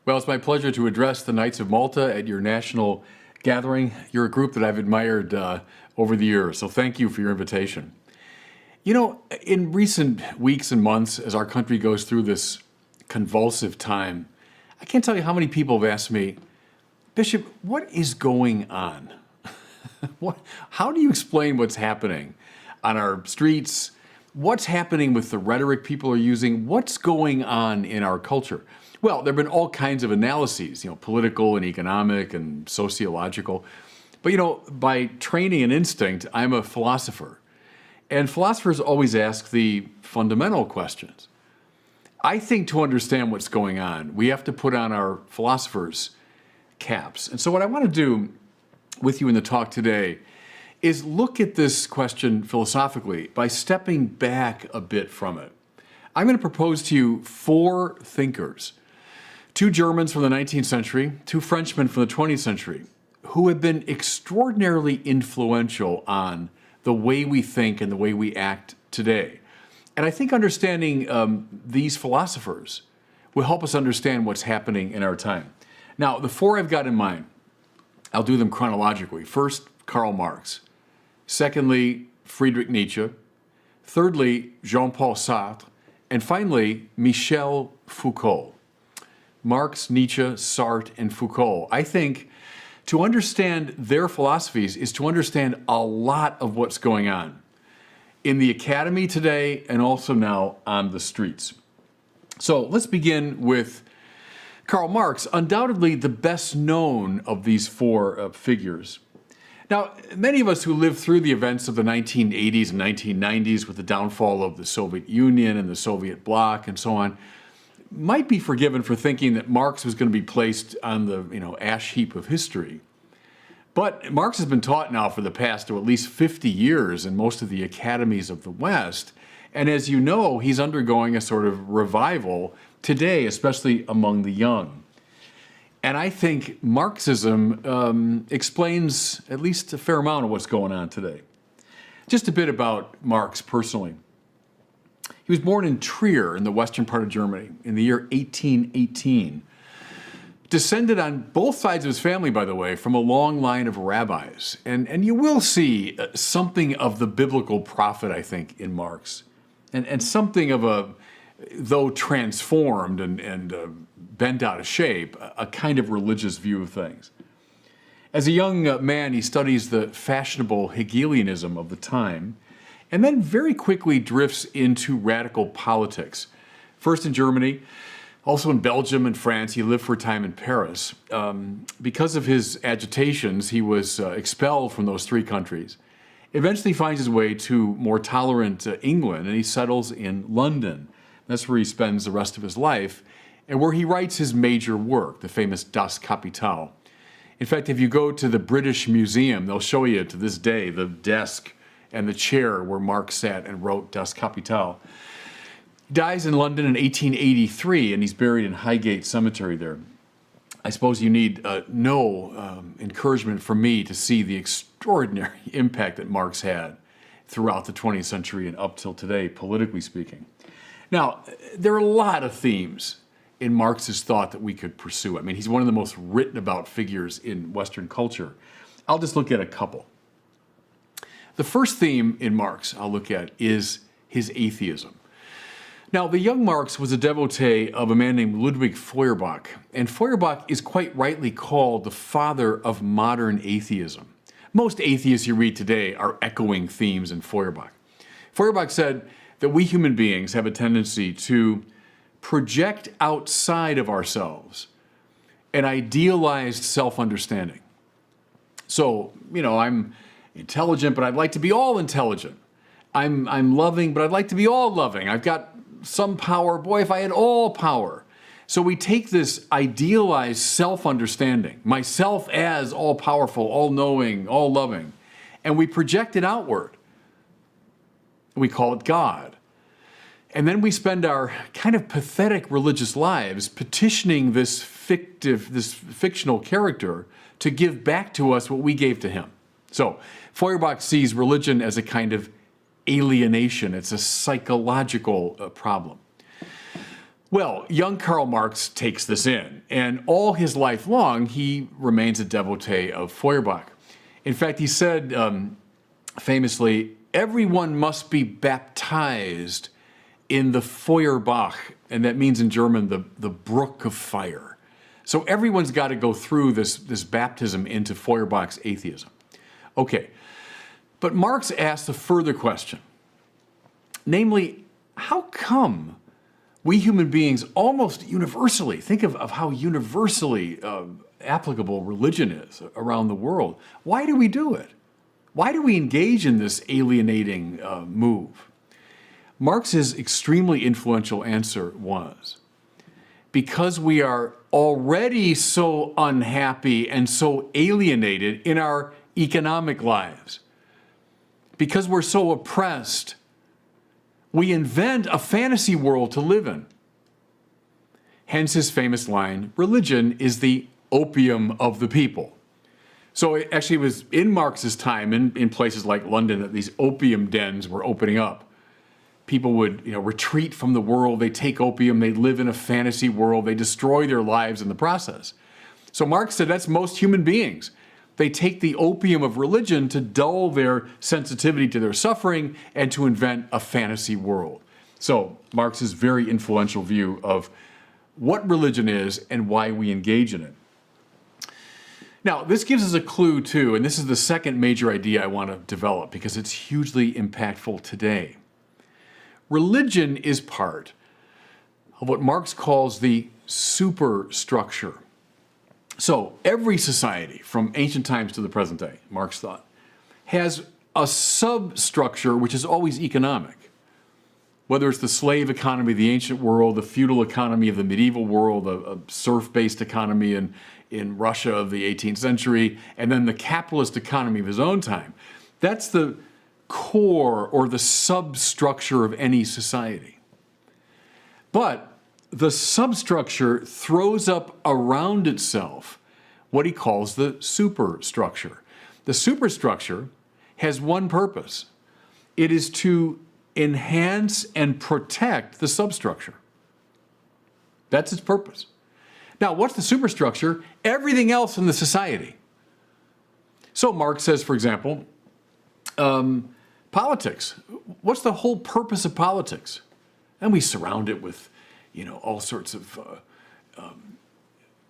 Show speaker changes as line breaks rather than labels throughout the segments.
Well, it's my pleasure to address the Knights of Malta at your national gathering. You're a group that I've admired over the years, so thank you for your invitation. You know, in recent weeks and months, as our country goes through this convulsive time, I can't tell you how many people have asked me, Bishop, what is going on? How do you explain what's happening on our streets? What's happening with the rhetoric people are using? What's going on in our culture? Well, there have been all kinds of analyses, political and economic and sociological. But, by training and instinct, I'm a philosopher. And philosophers always ask the fundamental questions. I think to understand what's going on, we have to put on our philosophers' caps. And so what I want to do with you in the talk today is look at this question philosophically by stepping back a bit from it. I'm going to propose to you four thinkers, two Germans from the 19th century, two Frenchmen from the 20th century, who have been extraordinarily influential on the way we think and the way we act today. And I think understanding these philosophers will help us understand what's happening in our time. Now, the four I've got in mind, I'll do them chronologically. First, Karl Marx. Secondly, Friedrich Nietzsche. Thirdly, Jean-Paul Sartre. And finally, Michel Foucault. Marx, Nietzsche, Sartre, and Foucault. I think to understand their philosophies is to understand a lot of what's going on in the academy today and also now on the streets. So let's begin with Karl Marx, undoubtedly the best known of these four figures. Now, many of us who lived through the events of the 1980s and 1990s with the downfall of the Soviet Union and the Soviet bloc and so on, might be forgiven for thinking that Marx was going to be placed on the ash heap of history. But Marx has been taught now for the past at least 50 years in most of the academies of the West. And as you know, he's undergoing a sort of revival today, especially among the young. And I think Marxism explains at least a fair amount of what's going on today. Just a bit about Marx personally. He was born in Trier in the western part of Germany in the year 1818. Descended on both sides of his family, by the way, from a long line of rabbis. And you will see something of the biblical prophet, I think, in Marx. And something of a, though transformed and bent out of shape, a kind of religious view of things. As a young man, he studies the fashionable Hegelianism of the time, and then very quickly drifts into radical politics. First in Germany, also in Belgium and France. He lived for a time in Paris. Because of his agitations, he was expelled from those three countries. Eventually finds his way to more tolerant England, and he settles in London. That's where he spends the rest of his life, and where he writes his major work, the famous Das Kapital. In fact, if you go to the British Museum, they'll show you to this day the desk and the chair where Marx sat and wrote Das Kapital. He dies in London in 1883, and he's buried in Highgate Cemetery there. I suppose you need no encouragement from me to see the extraordinary impact that Marx had throughout the 20th century and up till today, politically speaking. Now, there are a lot of themes in Marx's thought that we could pursue. I mean, he's one of the most written about figures in Western culture. I'll just look at a couple. The first theme in Marx I'll look at is his atheism. Now, the young Marx was a devotee of a man named Ludwig Feuerbach, and Feuerbach is quite rightly called the father of modern atheism. Most atheists you read today are echoing themes in Feuerbach. Feuerbach said that we human beings have a tendency to project outside of ourselves an idealized self-understanding. So, I'm intelligent, but I'd like to be all intelligent. I'm loving, but I'd like to be all loving. I've got some power. Boy, if I had all power. So we take this idealized self-understanding, myself as all-powerful, all-knowing, all-loving, and we project it outward. We call it God. And then we spend our kind of pathetic religious lives petitioning this fictional character to give back to us what we gave to him. So Feuerbach sees religion as a kind of alienation. It's a psychological problem. Well, young Karl Marx takes this in, and all his life long, he remains a devotee of Feuerbach. In fact, he said famously, everyone must be baptized in the Feuerbach, and that means in German, the brook of fire. So everyone's got to go through this baptism into Feuerbach's atheism. Okay, but Marx asked a further question, namely, how come we human beings almost universally, think of how universally applicable religion is around the world. Why do we do it? Why do we engage in this alienating move? Marx's extremely influential answer was, because we are already so unhappy and so alienated in our economic lives. Because we're so oppressed, we invent a fantasy world to live in. Hence his famous line, religion is the opium of the people. So it actually was in Marx's time, in places like London, that these opium dens were opening up. People would retreat from the world, they take opium, they live in a fantasy world, they destroy their lives in the process. So Marx said that's most human beings. They take the opium of religion to dull their sensitivity to their suffering and to invent a fantasy world. So Marx's very influential view of what religion is and why we engage in it. Now, this gives us a clue too, and this is the second major idea I want to develop because it's hugely impactful today. Religion is part of what Marx calls the superstructure. So every society, from ancient times to the present day, Marx thought, has a substructure which is always economic. Whether it's the slave economy of the ancient world, the feudal economy of the medieval world, a serf-based economy in Russia of the 18th century, and then the capitalist economy of his own time. That's the core or the substructure of any society. But the substructure throws up around itself what he calls the superstructure. The superstructure has one purpose. It is to enhance and protect the substructure. That's its purpose. Now, what's the superstructure? Everything else in the society. So Marx says, for example, politics. What's the whole purpose of politics? And we surround it with all sorts of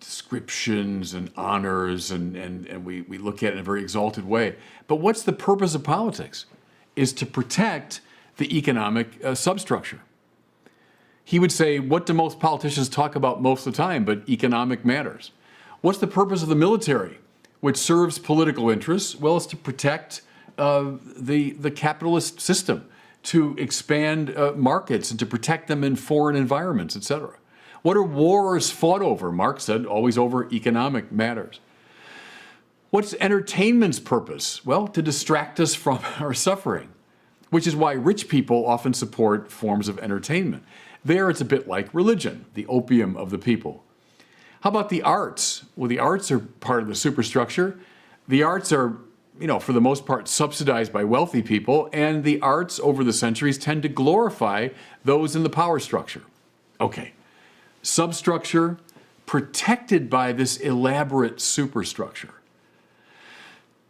descriptions and honors, and we look at it in a very exalted way. But what's the purpose of politics? Is to protect the economic substructure. He would say, what do most politicians talk about most of the time but economic matters? What's the purpose of the military, which serves political interests? Well, it's to protect the capitalist system, to expand markets and to protect them in foreign environments, etc. What are wars fought over? Marx said, always over economic matters. What's entertainment's purpose? Well, to distract us from our suffering, which is why rich people often support forms of entertainment. There it's a bit like religion, the opium of the people. How about the arts? Well, the arts are part of the superstructure. The arts are for the most part, subsidized by wealthy people, and the arts over the centuries tend to glorify those in the power structure. Okay, substructure protected by this elaborate superstructure.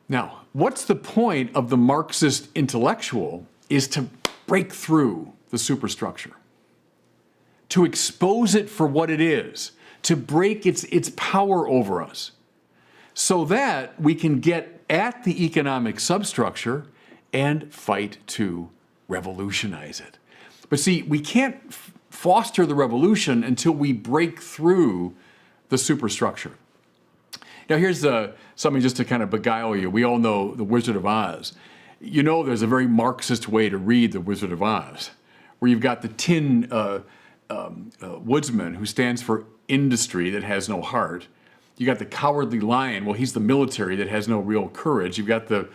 Now, what's the point of the Marxist intellectual is to break through the superstructure, to expose it for what it is, to break its power over us, so that we can get at the economic substructure and fight to revolutionize it. But see, we can't foster the revolution until we break through the superstructure. Now here's something just to kind of beguile you. We all know The Wizard of Oz. There's a very Marxist way to read The Wizard of Oz, where you've got the tin woodsman who stands for industry that has no heart. You got the cowardly lion. Well, he's the military that has no real courage. You've got the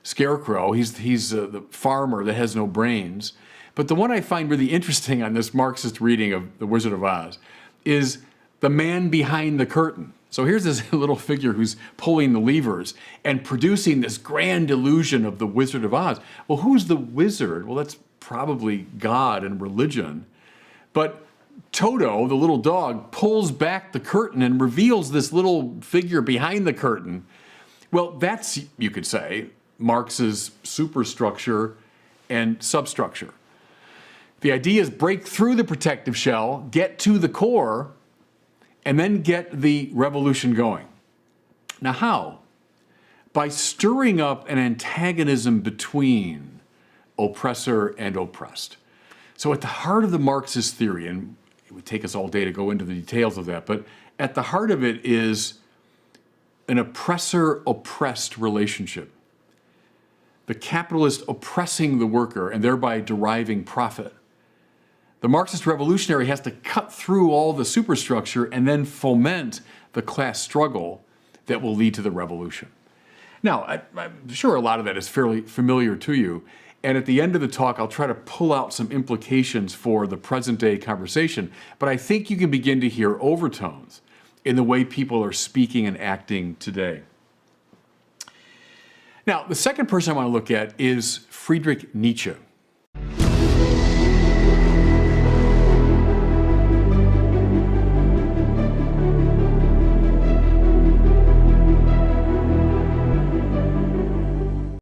scarecrow. He's the farmer that has no brains. But the one I find really interesting on this Marxist reading of The Wizard of Oz is the man behind the curtain. So here's this little figure who's pulling the levers and producing this grand illusion of the Wizard of Oz. Well, who's the wizard? Well, that's probably God and religion. But Toto, the little dog, pulls back the curtain and reveals this little figure behind the curtain. Well, that's, you could say, Marx's superstructure and substructure. The ideas break through the protective shell, get to the core, and then get the revolution going. Now how? By stirring up an antagonism between oppressor and oppressed. So at the heart of the Marxist theory, and it would take us all day to go into the details of that, but at the heart of it is an oppressor-oppressed relationship. The capitalist oppressing the worker and thereby deriving profit. The Marxist revolutionary has to cut through all the superstructure and then foment the class struggle that will lead to the revolution. Now, I'm sure a lot of that is fairly familiar to you, and at the end of the talk, I'll try to pull out some implications for the present-day conversation, but I think you can begin to hear overtones in the way people are speaking and acting today. Now, the second person I want to look at is Friedrich Nietzsche.